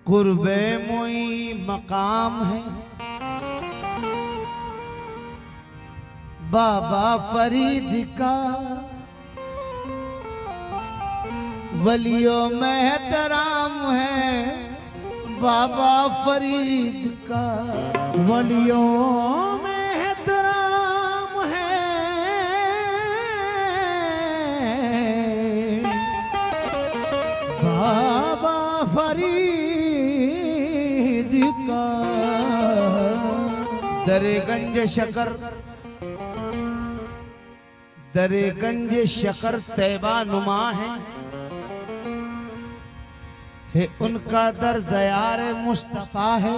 कुर्बे मोई मकाम है बाबा फरीद का, वलियों में एहतराम है बाबा फरीद का, वलियों में एहतराम है बाबा फरीद का। दरेगंज शकर तैबा नुमा है उनका दर दयार मुस्तफा है।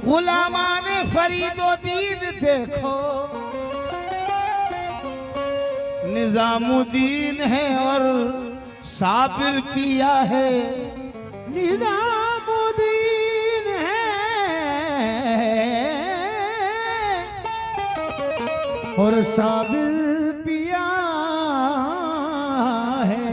गुलामाने फरीदोदीन देखो निजामुद्दीन है और साबिर पिया है। निजामुद्दीन है और साबिर पिया है।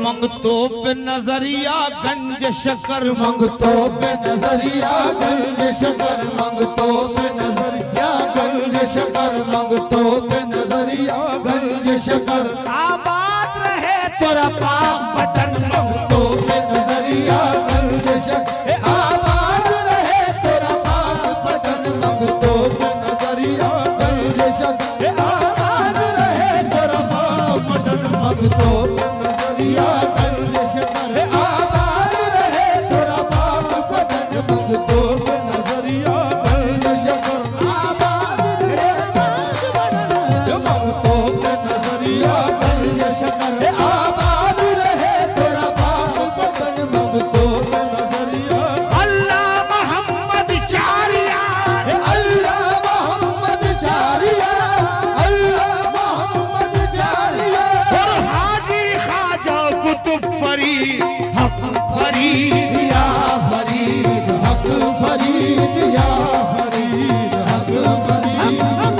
मंगतो पे नजरिया गंज शकर, मंगतो पे नजरिया गंज शकर, मंगतो पे नजरिया गंज शकर, मंगतो पे नजरिया गंज शकर। आबाद रहे तेरा पाक पटन, मंगतो पे नजरिया गंज शकर, आबाद रहे तेरा पाक पटन। मंगतो पे नजरिया गंज शकर, आबाद रहे तेरा पाक पटन। मंगतो पे नजरिया गंज शकर, आबाद रहे तेरा पाक पटन। मंगतो पे नजरिया गंज शकर, आबाद रहे पाक पटन। मंगतो पे नजरिया गंज शकर, आबाद रहे तेरा पाक पटन। मंगतो पे नजरिया अल्लाह मोहम्मद चारिया, अल्लाह मोहम्मद चारिया, अल्लाह मोहम्मद चारिया। और हाजी खाजा कुतुब फरीद हक फरीद या फरीद, हक फरीद या फरीद, हक फरीद, हक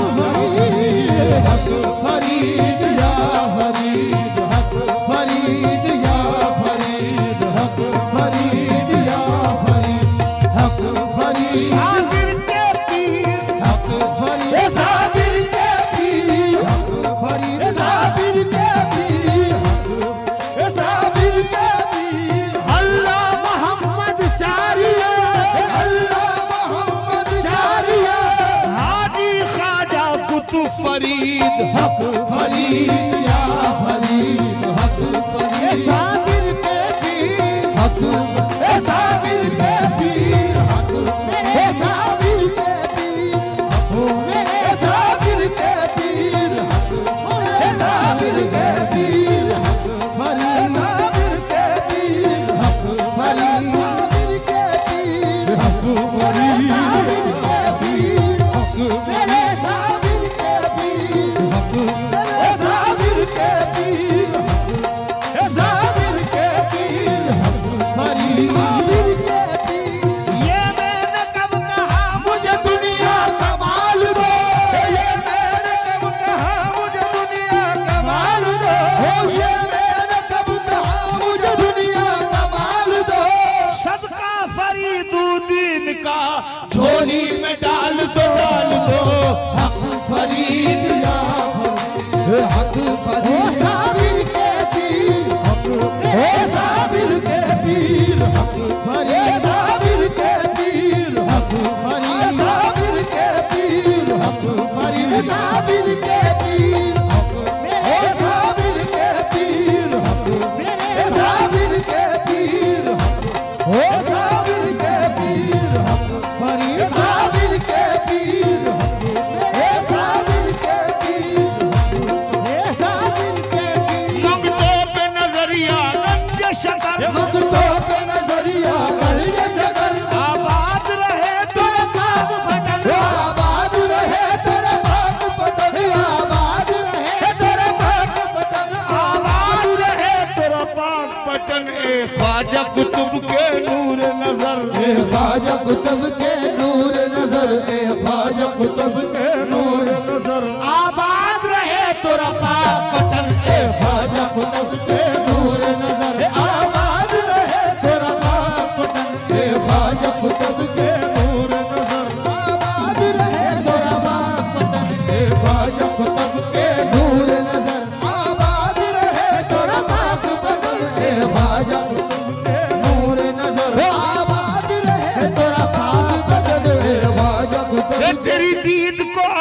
फरीद या फरीद, हक फरीद या फरीद, हक फरीद या फरीद, हक फरीद। साबिर के पीर, हक फरीद साबिर के पीर, हक फरीद साबिर के पीर, हक साबिर के पीर। अल्लाह मोहम्मद चारिया, अल्लाह मोहम्मद चारिया, हाजी खाजा कुतुब फरीद हक फरीद या फरीद, हक फरीद साबिर के पीर, हक साबिर के पीर, हक साबिर के पीर, हक साबिर के पीर, हक साबिर के पीर, हक फरीद साबिर के पीर, हक फरीद साबिर के पीर, हक फरीद साबिर के पीर, हक मेरे साबिर के पीर, हक मेरे साबिर के पीर, हक साबिर के पीर, हक फरीद साबिर के पीर। ये मैंने कब कहा मुझे दुनिया का माल दो, ये मैंने कब कहा मुझे दुनिया का माल दो, ये मैंने कब कहा मुझे दुनिया का माल दो। सदका फरीदुद्दीन का झोली में डाल दो, डाल दो। हक फरीद या फरीद, हक फरीद साबिर के पीर, हक साबिर के पीर, हक फरीद साबिर के पीर, हक फरीद साबिर के पीर, हक फरीद साबिर के पीर, हक साबिर के पीर, हक साबिर के पीर, हक साबिर के पीर, हक फरीद साबिर के पीर, हक साबिर के पीर, हक साबिर के पीर। मंगतो पे नजरिया गंज शकर, मंगतो पे नजरिया गंज शकर, आबाद रहे तेरा पाक पटन, आबाद रहे तेरा पाक पटन, आबाद रहे तेरा पाक पटन, आबाद रहे तेरा पाक पटन। ए ख्वाजा कुतुब के नूर नजर, ए ख्वाजा कुतुब के नूर नजर, ए ख्वाजा कुतुब के नूर नजर। आबाद रहे तेरा पाक पटन। ए ख्वाजा कुतुब के नूर नजर, आबाद रहे तेरा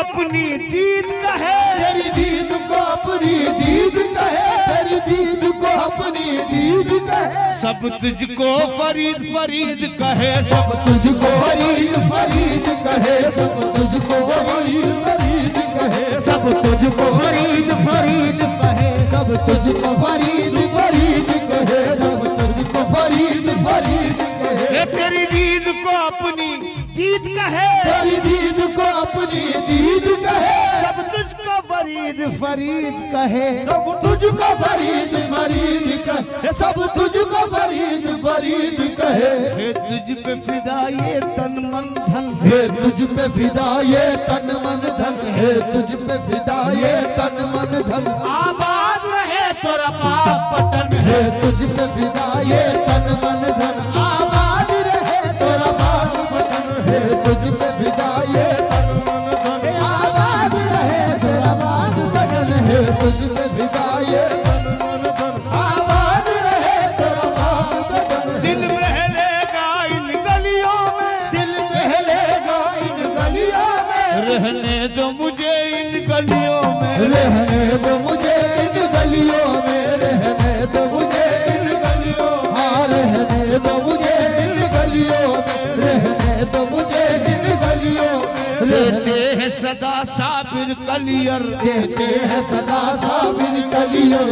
अपनी दीद कहे, तेरी दीद को अपनी दीद कहे, तेरी दीद को अपनी दीद कहे। सब तुझको फरीद फरीद कहे, सब तुझको फरीद फरीद कहे, सब तुझको फरीद फरीद कहे, सब तुझको फरीद फरीद कहे, सब तुझको फरीद फरीद कहे, सब तुझको फरीद फरीद कहे। तेरी दीद को अपनी दीद कहे, तेरी दीद को अपनी दीद कहे, सब तुझको फरीद फरीद कहे, सब तुझको फरीद फरीद कहे, सब तुझको फरीद फरीद कहे। हे तुझ पे फिदा ये तन मन धन, हे तुझ पे फिदा ये तन मन धन, हे तुझ पे फिदा ये तन मन धन। आबाद रहे तोरा पाक पटन, हे तुझ पे फिदा ये तन मन धन, आबाद रहे तेरा पाक पटन। हे तुझ पे फिदा ये तन मन धन, आबाद रहे तेरा पाक पटन। हे तुझ पे फिदा ये तन मन धन, आबाद रहे तेरा पाक पटन। दिल बहलेगा इन गलियों में, दिल बहलेगा इन गलियों में, रहने दो मुझे इन गलियों में, रहने दो मुझे इन गलियों में, रहने दो मुझे इन गलियों, हाँ रहने दो मुझे इन गलियों में, रहने दो मुझे इन गलियों। रहते हैं सदा साबिर कलियर, देते हैं सदा साबिर कलियर,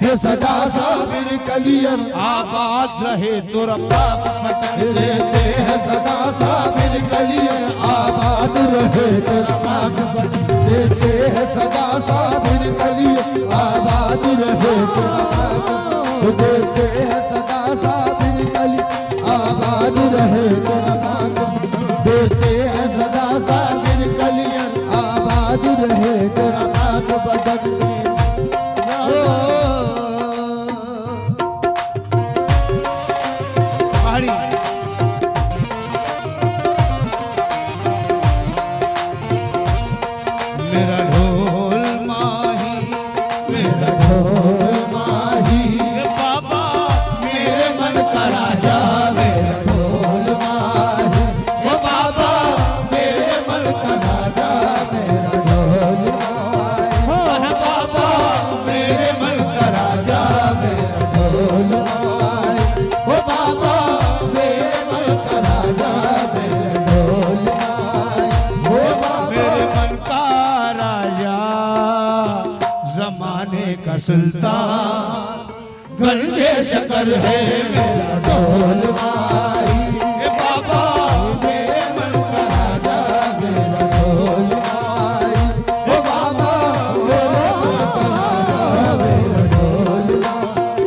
है सदा साबिर कलियर। आबाद रहे तोरा पाक पटन, देते हैं सदा साबिर कलियर, आबाद रहे तेरा पाक पटन। देते हैं सदा साबिर कलियर, आबाद रहे तेरा पाक पटन। देते हैं सदा साबिर कलियर, आबाद रहे तेरा पाक पटन। देते हैं सदा साबिर कलियर, आबाद रहे तेरा पाक पटन। पहाड़ी मेरा ढोल माही, मेरा ढोल माही बाबा मेरे मन का राजा, मेरा ढोल माही वो बाबा मेरे मन का राजा, मेरा ढोल माही बाबा मेरे मन का राजा, मेरा ढोल माही वो बाबा मेरे मन का राजा, मेरा ढोल माही वो बाबा मेरे मन का राजा, जमाने का सुल्तान, गंजे शकर है मेरा ढोल माही बाबा मेरे मन का राजा, मेरा ढोल माही ओ बाबा मेरे मन का राजा, मेरा ढोल माही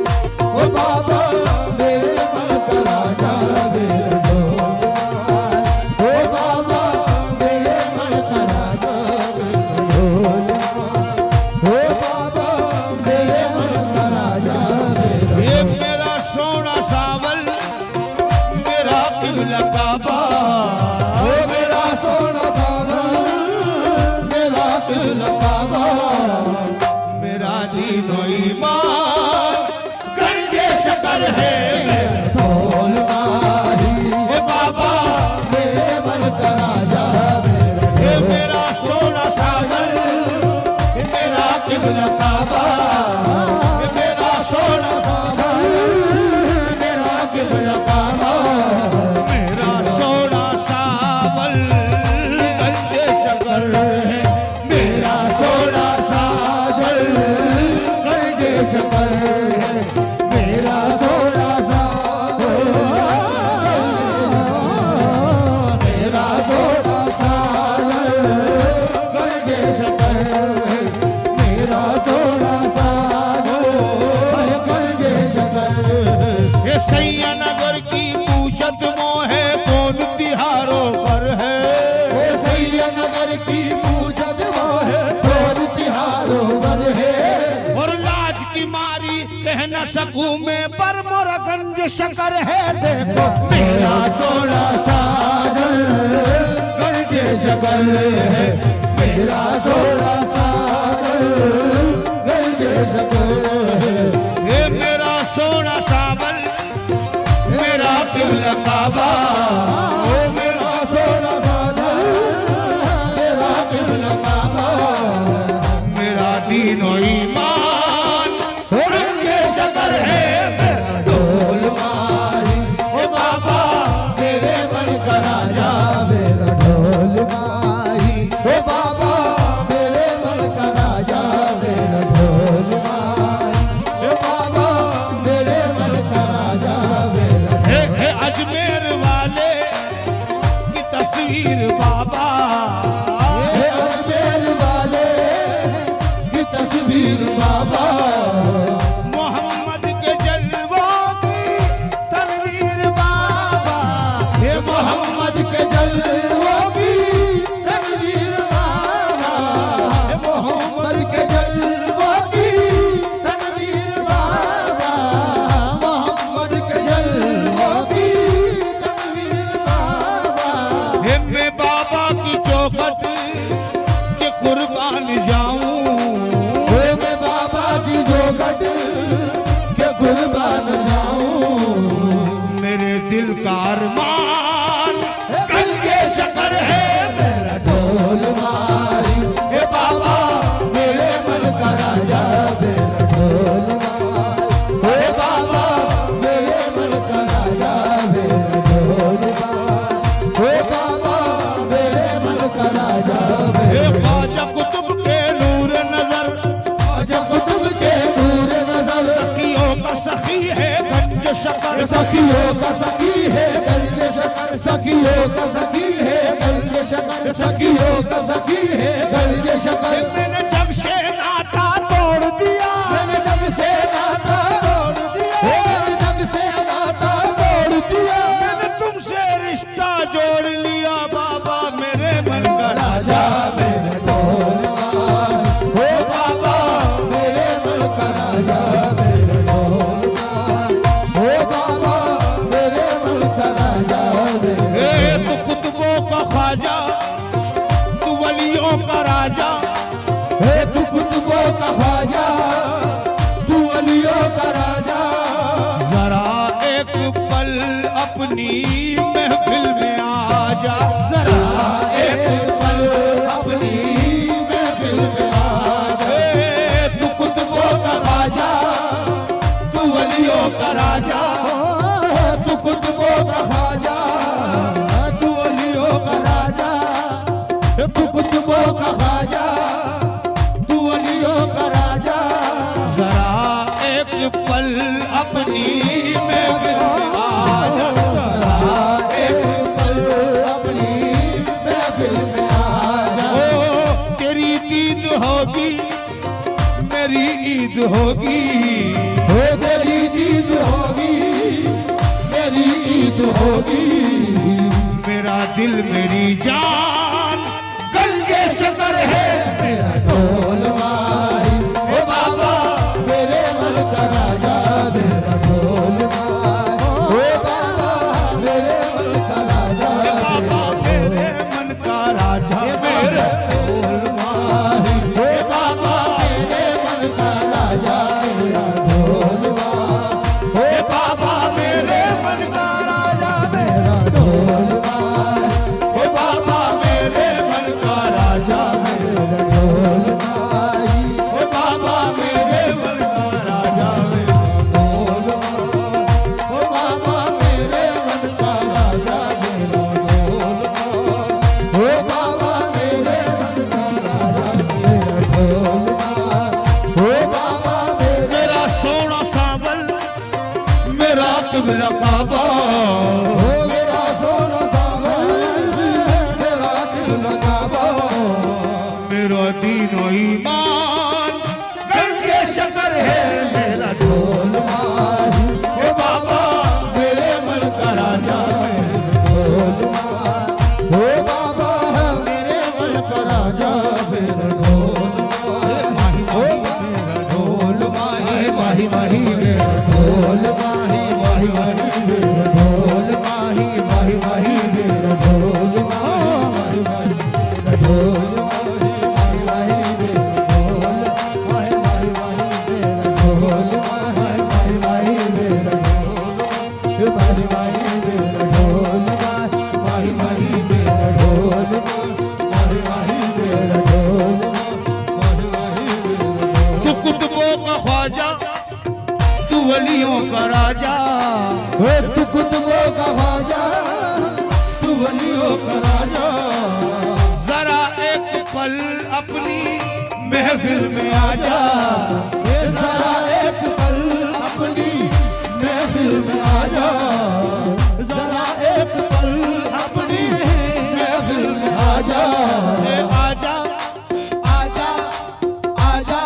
ओ बाबा मेरे मन का राजा, मेरा ढोल माही ओ बाबा मेरे मन का राजा, मेरा ढोल माही ओ बाबा मेरे मन का राजा, मेरा ये मेरा सोना सावल, मेरा किबला काबा, ओ मेरा सोना सावन, मेरा किबला काबा, मेरा दीनो ईमान, गंजे शकर है मेरा ढोल माही हे बाबा, मेरे मन का राजा, मेरा ये मेरा सोना सावल, मेरा किबला काबा, ये मेरा सोना सावन, मेरा किबला काबा, मेरा सोना सावल, गंजे शकर है मेरा सोना सावन, गंजे शकर है मेरा सोना सावन, मेरा सोना सावन, गंजे शकर है मेरा सोना सावन, गंजे शकर है। ये सैया नगर की पूछत मोहे कौन तिहारों पर है, ओ सैया नगर की पूछत वो है, तोर तिहारों पर है। और लाज की मारी कह न सकूं मैं, पर मोरा गंज शकर है देखो मेरा सोना सागर गंजे शकर है, मेरा सोना सागर गंजे शकर है। ये मेरा सोना सावल, मेरा किबला काबा, ओ मेरा सोना सागर, मेरा किबला बाबा मोहम्मद के जलवों की तनवीर बाबा, हे मोहम्मद के जलवों की तनवीर बाबा, हे मोहम्मद के जलवों की तनवीर बाबा, मोहम्मद के जलवों की तनवीर बाबा। हे मैं बाबा की चौखट के कुर्बान जाऊं, हे मैं बाबा की चौखट के कुर्बान जाऊं। मेरे दिल का अरमान कंचे शकर है मेरा ढोल मारी, हे बाबा मेरे मन का राजा मेरा ढोल मारी, हे बाबा मेरे मन का राजा मेरा ढोल मारी, हे बाबा मेरे मन का राजा हे ख्वाजा कुतुब के नूर नजर, ख्वाजा कुतुब के नूर नजर, सखियों का सखी है गंज शकर, सखियों का सखी है गंज शकर, सखियों का सखी है गंज शकर, सखियों का सखी है गंज शकर। मैंने जग से नाता तोड़ दिया, मैंने जग से नाता तोड़ दिया, मैंने जग से नाता तोड़ दिया। मैंने तुमसे रिश्ता जोड़ लिया बाबा मेरे मन का राजा। राजा मेरे ढोल मार, हो बाबा मेरे मन का राजा मेरे ढोल मार, हो बाबा मेरे मन का राजा मेरे। हे तू कुतुबों का ख्वाजा, तू वलियों का राजा, हे तू कुतुबों का ख्वाजा, तू वलियों का राजा। जरा एक पल अपनी महफिल में आ जा, जरा एक पल अपनी महफिल में आ जा। हे तू कुतुबों का ख्वाजा, तू वलियों का राजा, तू कुतुबों का ख्वाजा, तू वलियों का राजा, तू कुतुबों का ख्वाजा, तू वलियों का राजा। जरा एक पल अपनी महफिल में आ जा, जरा एक पल अपनी महफिल में आ जा। ओ तेरी ईद होगी मेरी ईद होगी, हो तेरी ईद होगी मेरी ईद होगी। मेरा दिल मेरी जान गंजे शकर है मेरा ढोल मारी, हे बाबा मेरे मन का राजा मेरा ढोल मारी, हे बाबा मेरे मन का राजा बाबा मेरे मन का राजा मेरे ढोल मारी, हे बाबा मेरे मन का राजा मेरा ढोल मारी, हे बाबा मेरे मन का राजा मेरा ढोल मारी, हे बाबा मेरे मन का राजा मेरा ढोल मारी, हे बाबा मेरे मन का राजा ढोल मारी, ओ बाबा मेरे मन का राजा मेरा ढोल मारी, ओ बाबा मेरे मन का राजा मेरा ढोल मारी, ओ बाबा मेरे। मेरा सोना सांवल मेरा किबला काबा, ओ मेरा सोना सावन मेरा दिल काबा, मेरा दीनो ईमान गंगे शकर है मेरा ढोल मारी, हे बाबा मेरे मन का राजा ढोल मारी, ओ बाबा मेरे मन का राजा मेरा ढोल मारी, ओ मेरा ढोल माही माही माही मेरा ढोल माही माही माही मेरा ढोल माही माही माही मेरा ढोल माही माही मेरा ढोल माही माही मेरा ढोल माही माही मेरा ढोल माही माही मेरा ढोल माही माही मेरा ढोल माही माही मेरा ढोल माही माही मेरा ढोल माही माही मेरा तू कुतुबों का ख्वाजा तू वलियों का राजा, हे तू कुतुबों का ख्वाजा, तू वलियों का राजा। जरा एक पल अपनी महफिल में आ जा, ये जरा एक पल अपनी महफिल में आ जा, जरा एक पल अपनी महफिल में आ जा। ए आजा आजा आजा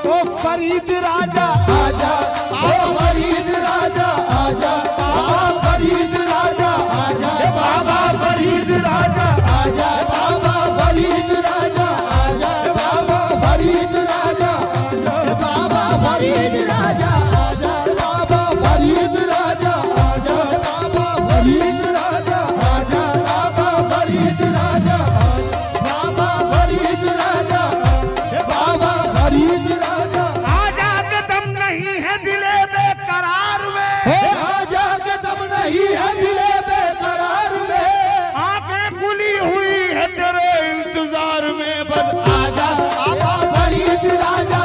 ओ फरीद फरीद राजा आजा ओ फरीद राजा आजा बाबा फरीद राजा आजा बाबा फरीद राजा आजा बाबा फरीद राजा आजा बाबा फरीद राजा बाबा फरीद राजा आजा बाबा फरीद राजा आजा बाबा फरीद राजा आजा बाबा फरीद राजा बाबा फरीद राजा बाबा फरीद राजा आजाद दम नहीं है दिले बेकरार में आजा के दम नहीं है दिले बेकरार में आंखें खुली हुई है तेरे इंतजार में बस आजा बाबा फरीद राजा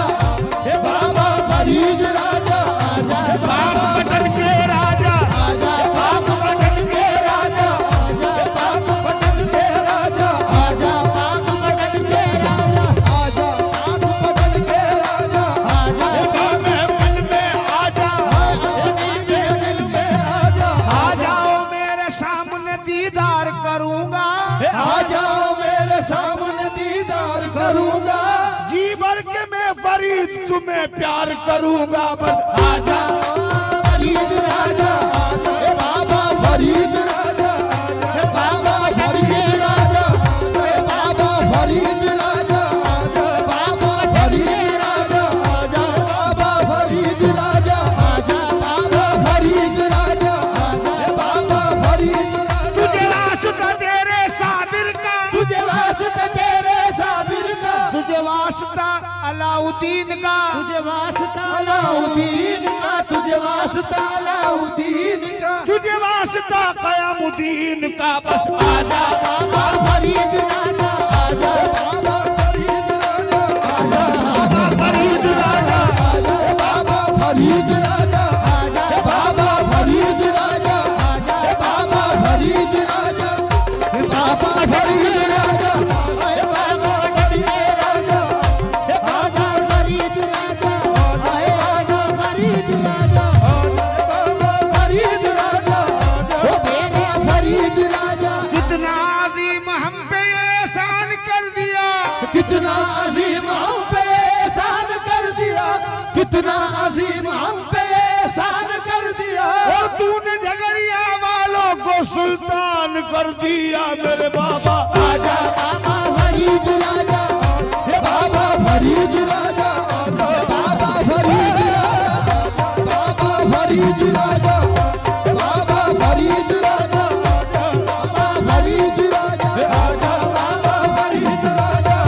बाबा फरीद राजा आजा बाप पटन के राजा आजा बाप पटन के राजा आजा बाप पटन के राजा आजा बाप पटन के राजा आजा बाप पटन के राजा आजा महफिल में आजा दिल के राजा आ जाओ मेरे सामने दीदार करूंगा आ जाओ मेरे सामने दीदार करूंगा जी भर के मैं फरीद तुम्हें प्यार करूंगा बस आजा फरीद राजा आजा बाबा फरीद राजा आजा बाबा फरीद राजा बाबा फरीद राजा आजा बाबा फरीद राजा आजा बाबा फरीद राजा आजा बाबा फरीद राजा आजा बाबा फरीद राजा तुझे वास्ता तेरे साबिर का तुझे वास्ता तेरे साबिर का तुझे वास्ता अलाउद्दीन का तुझे वास्ता अलाउद्दीन का तुझे वास्ता अलाउद्दीन का तुझे वास्ता कयामुद्दीन का बस आजा बाबा फरीद राजा आजा बाबा फरीद राजा आजा बाबा फरीद राजा बाबा फरीद राजा आजा बाबा फरीद राजा आजा बाबा फरीद राजा बाबा फरीद राजा बाबा फरीद राजा आजा फरीद राजा आजा फरीद राजा बाबा फरीद राजा ओ मेरा फरीद राजा कितना अजीम हम पे एहसान कर दिया कितना अजीम हम पे एहसान कर दिया कितना अजीम हम पे एहसान कर दिया और तूने झगड़िया वालों को सुल्तान कर दिया मेरे बाबा आजा बाबा फरीद राजा बाबा फरीद राजा बाबा फरीद राजा बाबा फरीद राजा बाबा फरीद राजा बाबा फरीद राजा आजा बाबा फरीद राजा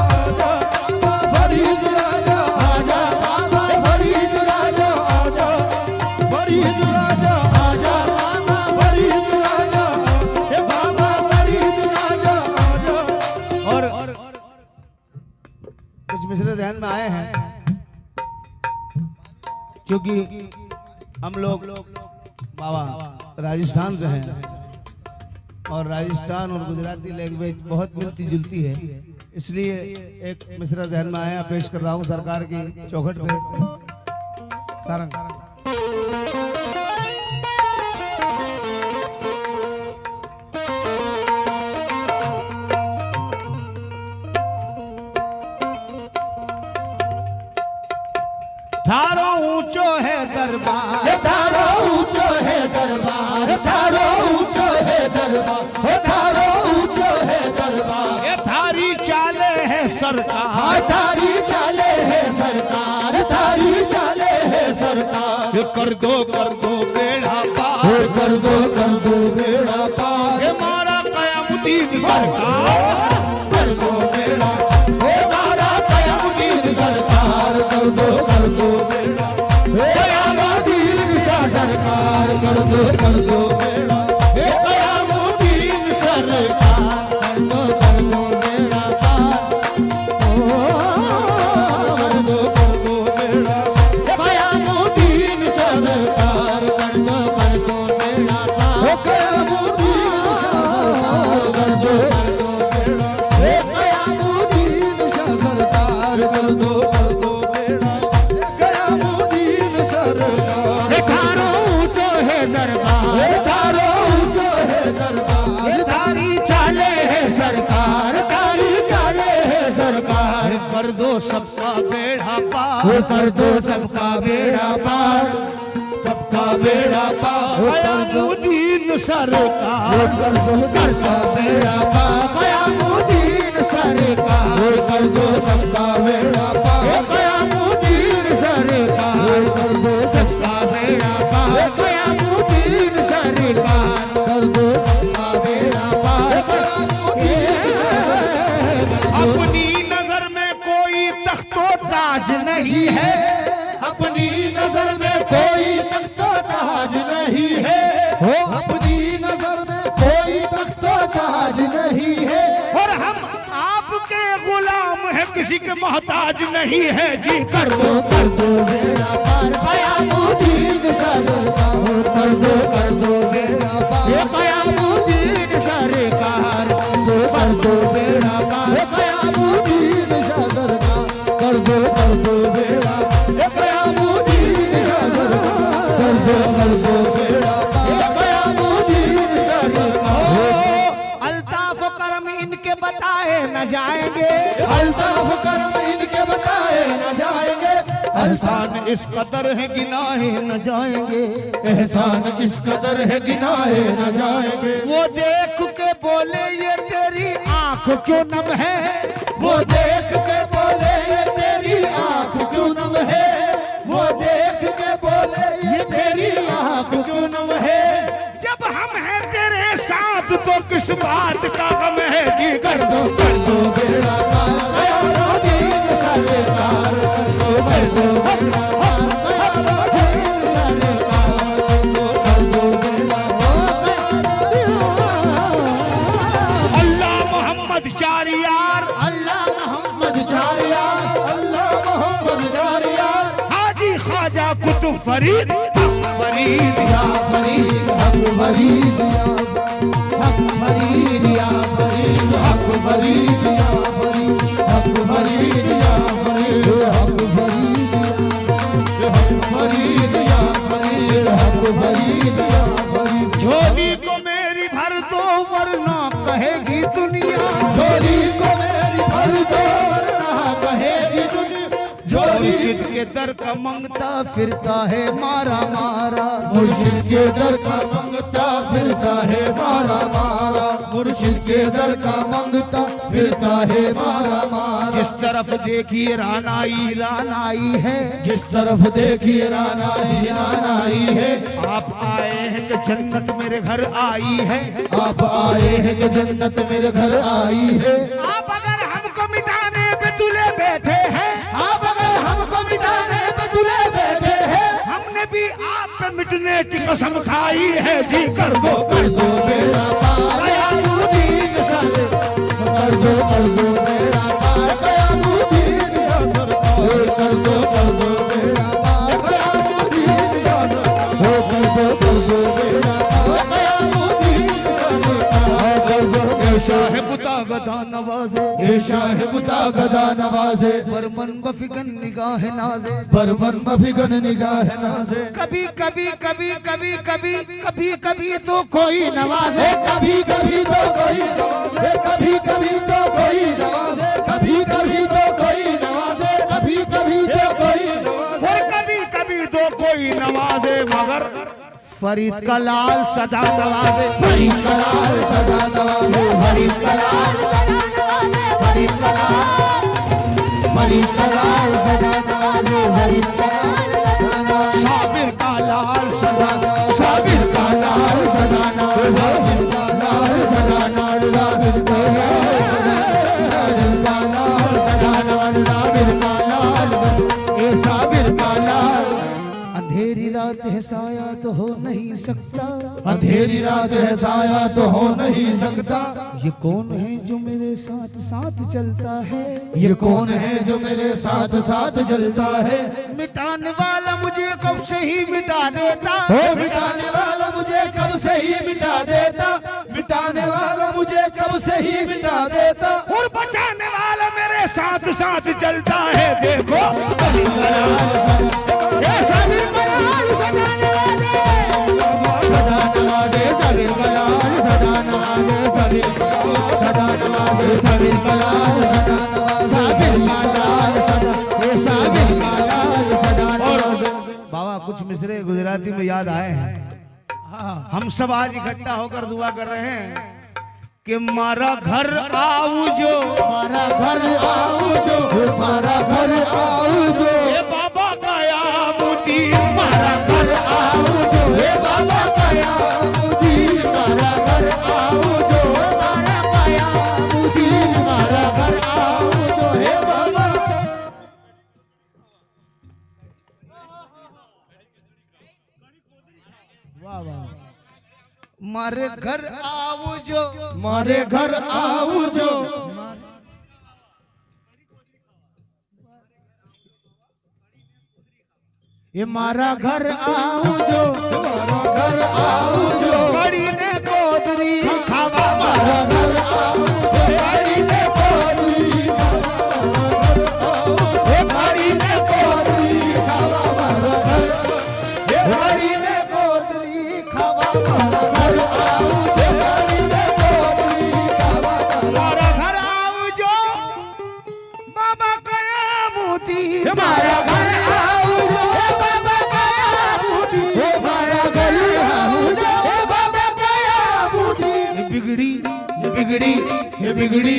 बाबा फरीद राजा आजा बाबा फरीद राजा आजा फरीद राजा आजा बाबा फरीद राजा बाबा फरीद राजा आजा और कुछ मिसरे जहन में आए हैं क्योंकि हम लोग बाबा राजस्थान से हैं और राजस्थान और गुजराती लैंग्वेज बहुत मिलती जुलती है, इसलिए एक मिसरा जहन में आया पेश कर रहा हूँ सरकार की चौखट पे सारंग। थारो ऊंचो है दरबार थारो ऊंचो है दरबार थारो ऊंचो है दरबार थारो ऊंचो है दरबार ये थारी चाले है सरकार थारी चाले है सरकार थारी चाले है सरकार ये कर दो बेड़ा पार कर दो बेड़ा पार ये मारा कयामुद्दीन सरकार कर दो बेड़ा हे मारा कयामुद्दीन सरकार कर दो बेड़ा हे कयामुद्दीन सरकार कर दो बेड़ा हे कयामुद्दीन सरकार कर दो बेड़ा पार कर दो बेड़ा हे कयामुद्दीन सरकार कर दो बेड़ा पार हे कयामुद्दीन सरकार कर दो बेड़ा हे कयामुद्दीन सरकार कर दो बेड़ा हे कयामुद्दीन सरकार थारो ऊंचो है दरबार थारो ऊंचो है दरबार थारी चाले है सरकार तारी चाले है सरकार कर दो सबका बेड़ा पार वो कर दो सबका बेड़ा पार, सबका बेड़ा पार। कयामुद्दीन सरकार वो कर दो सबका बेड़ा पार, कयामुद्दीन सरकार। वो कर दो सबका बेड़ा पार, कयामुद्दीन सरकार। वो कर दो सबका बेड़ा पार, कयामुद्दीन सरकार। कर दो सबका बेड़ा पार, कयामुद्दीन सरकार। अपनी नजर में कोई तख्तो ताज नहीं है, अपनी नजर में कोई तख्तो ताज नहीं है, हो अपनी नजर में कोई तख्तो ताज नहीं है। और हम आपके गुलाम हैं, किसी के मोहताज नहीं है जी। कर दो बेड़ा पार, कयामुद्दीन सरकार। कर दो बेड़ा पार, कयामुद्दीन सरकार। कर दो बेड़ा पार, कयामुद्दीन सरकार। कर दो बेड़ा कयामुद्दीन सरकार। कर दो बेड़ा पार, कयामुद्दीन सरकार। अल्ताफ करम इनके बताए न जाएंगे, अल्ताफ करम इनके बताए न जाएंगे। एहसान इस कदर है गिनाए न जाएंगे। एहसान इस कदर है गिनाए न जाएंगे। वो देख के बोले ये तेरी आंख क्यों नम है, वो देख के बोले ये तेरी आंख क्यों नम है। वो देख के बोले ये तेरी आंख क्यों नम है। जब हम हैं तेरे साथ तो किस बात का गम है जी। कर दो बेड़ा पार, कयामुद्दीन सरकार। कर दो बेड़ा पार, कयामुद्दीन सरकार। कर दो बेड़ा पार। अल्लाह मोहम्मद चार यार, अल्लाह मोहम्मद चार यार, अल्लाह मोहम्मद चार यार। हाजी ख्वाजा कुतुब फरीद फरीद या फरीद हक फरीद या हक फरीद या फरीद हक फरीद या फरीद हक फरीद या फरीद हक फरीद या फरीद हक फरीद या फरीद। झोली को मेरी भर दो वरना कहेगी दुनिया, झोली को मेरी भर दो वरना कहेगी दुनिया। मुर्शिद के दर का मंगता फिरता है मारा मारा, मुर्शिद के दर का मंगता फिरता है मारा मारा। मुर्शिद के दर का मंगता फिरता है मारा मारा। जिस तरफ देखिए रानाई रानाई है, जिस तरफ देखिए रानाई रानाई है। आप आए हैं कि जन्नत मेरे घर आई है। आप आए हैं कि जन्नत मेरे घर आई है। आप अगर हमको मिटाने पे तुले बैठे हैं, आप अगर हमको मिटाने पे तुले बैठे हैं। हमने भी आप पे मिटने की कसम खाई है जी। कर दो बेड़ा पार, कयामुद्दीन सरकार। कर दो बेड़ा पार, कयामुद्दीन सरकार। कर दो बेड़ा पार, कयामुद्दीन सरकार। कर दो बेड़ा पार, कयामुद्दीन सरकार। कर दो शाह बुता गदा नवाजे, ये शाह बुता गदा नवाजे। बरमन बफिगन निगाह नाजे, बरमन बफिगन निगाह नाजे। कभी कभी कभी कभी कभी कभी कभी तो कोई नवाजे, कभी कभी तो कोई नवाजे। कभी कभी तो कोई नवाजे। कभी कभी तो कोई नवाजे। कभी कभी तो कोई नवाजे। और कभी कभी तो कोई नवाजे, मगर फरीद का लाल सदा नवाजे। फरीद का लाल सदा नवाजे। फरीद का लाल फरीद का लाल फरीद का लाल सदा नवाजे। फरीद का लाल साबिर का लाल सदा, साबिर का लाल सदा नवाजे। साबिर का लाल सदा नवाजे। साबिर का लाल सदा नवाजे। साबिर का लाल ये साबिर का लाल। अंधेरी रात है साया तो हो नहीं सकता, अंधेरी रात है साया तो हो नहीं सकता। ये कौन है जो मेरे साथ साथ चलता है, ये कौन है जो मेरे साथ साथ जलता है। मिटाने वाला मुझे कब से ही मिटा देता, हो मिटाने वाला मुझे कब से ही मिटा देता। मिटाने वाला मुझे कब से ही मिटा देता। और बचाने वाला मेरे साथ साथ चलता है। देखो साबिर का लाल सदा नवाजे। साबिर का लाल सदा बाबा कुछ मिसरे गुजराती में याद आए हैं। हम सब आज इकट्ठा होकर दुआ कर रहे हैं कि मारा घर आऊ जो, मारा घर आऊ जो, मारा घर आऊ जो, हे बाबा कयामुद्दीन मारा घर आऊ जो, हे बाबा कयामुद्दीन मारा घर आऊ जो, मारा कयामुद्दीन मारा घर आऊ जो, हे बाबा। वाह वाह। मारे घर आऊ जो, मारे घर आऊ जो, ये मारा घर आऊ जो, मारा घर आऊ जो, बड़ी ने गोदरी खावा मारा घर आऊ जो, बड़ी ने गोदरी हे बड़ी ने गोदरी खावा मारा घर, हे बड़ी ने गोदरी खावा मारा घर आऊ जो, बड़ी ने गोदरी खावा मारा घर आऊ जो, बाबा कयामुद्दीन हमारा घर आऊ जो, हे बाबा कयामुद्दीन, हे हमारा घर आऊ जो, हे बाबा कयामुद्दीन। ये बिगड़ी ये बिगड़ी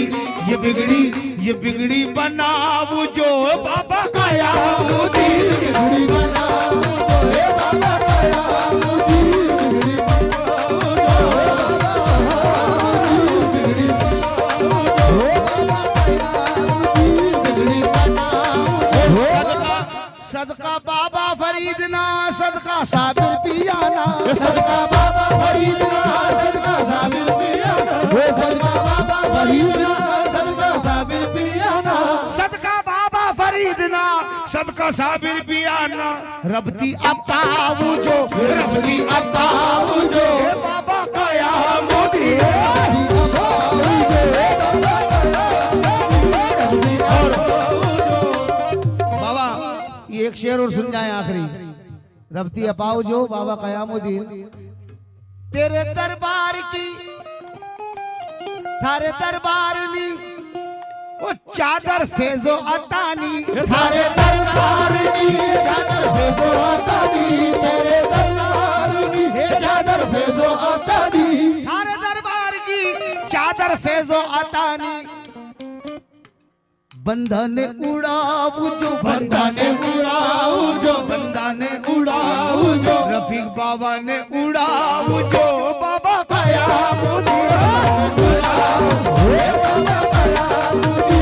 ये बिगड़ी ये बिगड़ी बनाऊ जो बाबा कयामुद्दीन बिगड़ी बनाऊ जो, हे बाबा कयामुद्दीन बिगड़ी बनाऊ जो, बिगड़ी बनाऊ जो, बिगड़ी बनाऊ जो। सदका सदका बाबा फरीद ना सदका साबिर पियाना सदका बाबा फरीद ना सदका साबिर पियाना, वो सदका बाबा फरीद ना सदका साबिर पियाना, सदका बाबा फरीद ना सदका साबिर पियाना रबती अपाऊ जो रबदी अताऊ जो, हे बाबा कयामुद्दीन बाबा ये एक शेर और सुन जाए आखिरी। रबती अपाऊ जो बाबा कयामुद्दीन तेरे दरबार की थारे दरबार नी वो चादर फेजो अतानी थारे दरबार की चादर भेजो अतानी, तेरे दरबार की चादर भेजो अतानी, थारे दरबार की चादर फेजो अतानी बंधा ने उड़ाऊ जो बंदा ने उड़ाऊ जो, बंदा ने उड़ाऊ जो रफीक बाबा ने उड़ाऊ जो बाबा कयामुद्दीन हे बाबा कयामुद्दीन